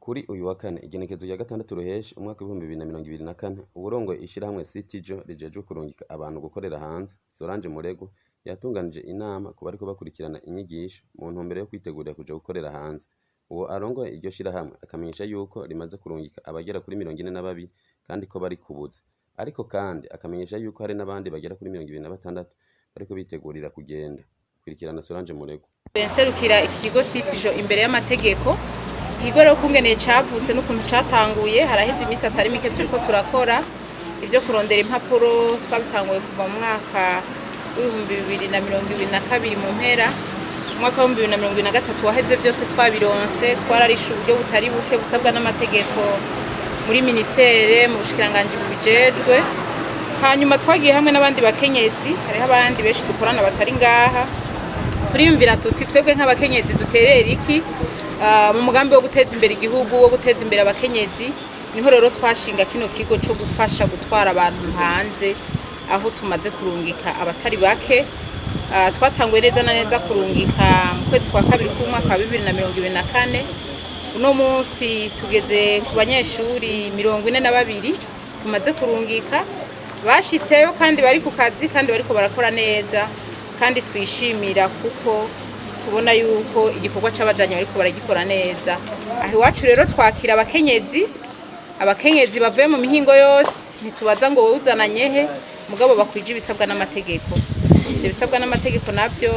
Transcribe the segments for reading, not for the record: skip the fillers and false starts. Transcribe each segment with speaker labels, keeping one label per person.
Speaker 1: Kuri uyu wa kane igenekezo rya gatandatu ruheshi umwaka w'ibihumbi 2024 uburongoye ishirahamwe Citijo rijejwe kurungika abantu gukorera hanze Solange Murego yatunganije inama ku bariko bakurikirana inyigisho mu ntumbero yo kwitegurira kuja gukorera hanze. Uwo arongoye iryo shirahamwe akamenyesha yuko rimaze kurungika abagera kuri 42 kandi ko bari kubuza. Ariko kandi akamenyesha yuko hari n'abandi bagera kuri 26 bariko bitegurira kugenda. Kurikirana Solange Murego.
Speaker 2: Benserukira iki kigo Citijo imbere y'amategeko. Ikigo rero kungene cavutse n'ukuntu catanguye haraheze imisi atari mike turiko turakora ivyo kurondera impapuro twabitanguye kuva mu mwaka w'ibihumbi 2022 mu mpera umwaka wa 2023 waheze byose twabironse twararisha uburyo butari buke busabwa n'amategeko muri ministere mu bushikiranganje bubijejwe. Hanyuma twagiye hamwe n'abandi bakenyezi hariho abandi benshi dukorana batari ngaha turiyumvira tuti twebwe nk'abakenyezi duterera iki mu mugambi wo guteza imbere igihugu wo guteza imbere abakenyezi. Niho rero twashinga kino kigo cyo gufasha gutwara abantu hanze aho tumaze kurungika abatari bake. Twatanguye neza na neza kurungika mu kwezi kwa kabiri k'umwaka wa 2024. Uno munsi tugeze ku banyeshuri 42 tumaze kurungika bashitseyo kandi bari ku kazi kandi bariko barakora neza kandi twishimira kuko tubona yuko igikorwa c'abajanye bariko baragikora neza. Aho iwacu rero twakira abakenyezi bavuye mu mihingo yose ntitubaza ngo wowe uzananye he mugabo bakwije ibisabwa n'amategeko. Ibyo bisabwa n'amategeko navyo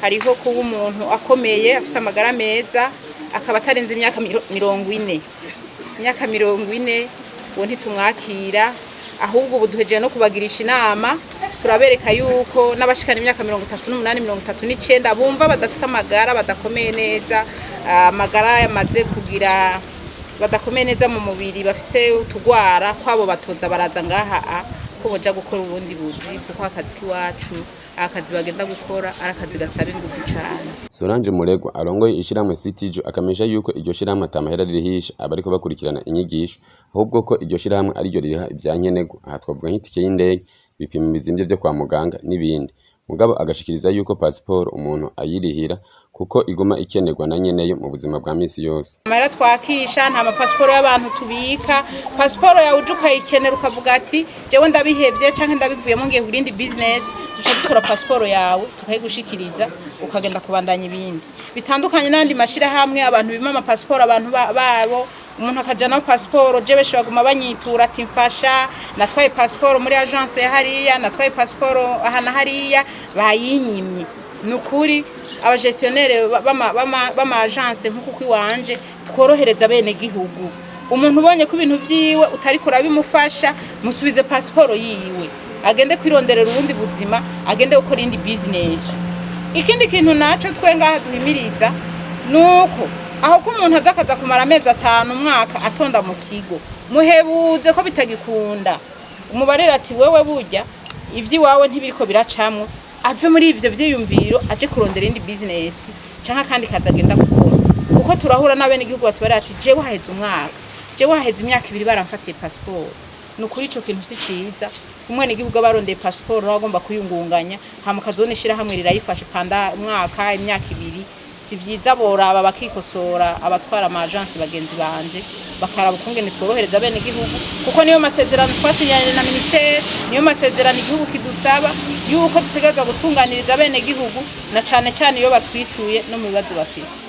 Speaker 2: hariho kuba umuntu akomeye afise amagara meza akaba atarenze imyaka 40. Imyaka 40 uwo ntitumwakira ahubwo ubu duhejeje no kubagirisha inama turabereka yuko n'abashikana imyaka 38 39 bumva badafise amagara badakomeye neza amagara yamaze kugira badakomeye neza mu mubiri bafise utugwara kwabo batoza baraza ngaha ko boja gukora ubundi buzi kuko akazi kiwacu akazi bagenda gukora arakazi gasaba ingufu cyane.
Speaker 1: Solange Murego arongoye ishiramwe Citijo akamenyesha yuko iryo shiramwe atamahera ririhisha abariko bakurikirana inyigisho ahubwo ko iryo shiramwe ari ryo ririha ivyankenerwa. Aha twavuga nk'itike y'indege bipima bizimvye byo kwa muganga n'ibindi. Mugabo agashikiriza yuko passport umuntu ayirihira kuko iguma ikenerwa na nyeneyo mu buzima bwa misi yose.
Speaker 2: Amara twakisha nta passport y'abantu tubika. Passport yawe ujuka ikenera ukavuga ati jewe ndabihevye canke ndabivuyemo ngiye kurindi business duca dukora passport yawe tukayigushikiriza ukagenda kubandanya ibindi. Bitandukanye n'andi mashira hamwe abantu bima ama passport abantu babo umuntu akajana passport je besho baguma banyitura ati mfasha natwaye passport muri agence ya hariya natwaye passport ahana hariya bayinyimye. Nukuri abagestionnaire bama agence nkuko kwiwanje tworohereza bene gihugu. Umuntu ubonye ko ibintu vyiwe utari kurabimufasha musubize passport yiwe agende kwironderera ubundi buzima agende gukora indi business. Ikindi kintu naco twenga duhimiriza nuko aho ko umuntu azakaza kumara amezi 5 umwaka atonda mu kigo muhebuze ko bitagikunda umubarera ati wewe burya ivyi wawe ntibiriko biracamwe ave muri ivyo vyiyumviro aje kurondera indi business canka kandi kazagenda gukora uko turahura n'abene igihugu batubara ati je waheze umwaka je waheze imyaka 2 baramfatiye passport. Nukuri ico kintu si ciza umwene igihugu abarondeye passport bagomba kuyungunganya hamukazone shira hamwe rirayifashe panda umwaka imyaka 2 si vyiza boraba bakikosora abatwara ama agence bagenzi banje bakaraba ukungene tworohereza bene igihugu kuko niyo masezerano twasinyanye na ministere niyo masezerano igihugu kidusaba yuko dutegerezwa gutunganiriza bene igihugu na cane iyo batwituye no mu bibazo bafise.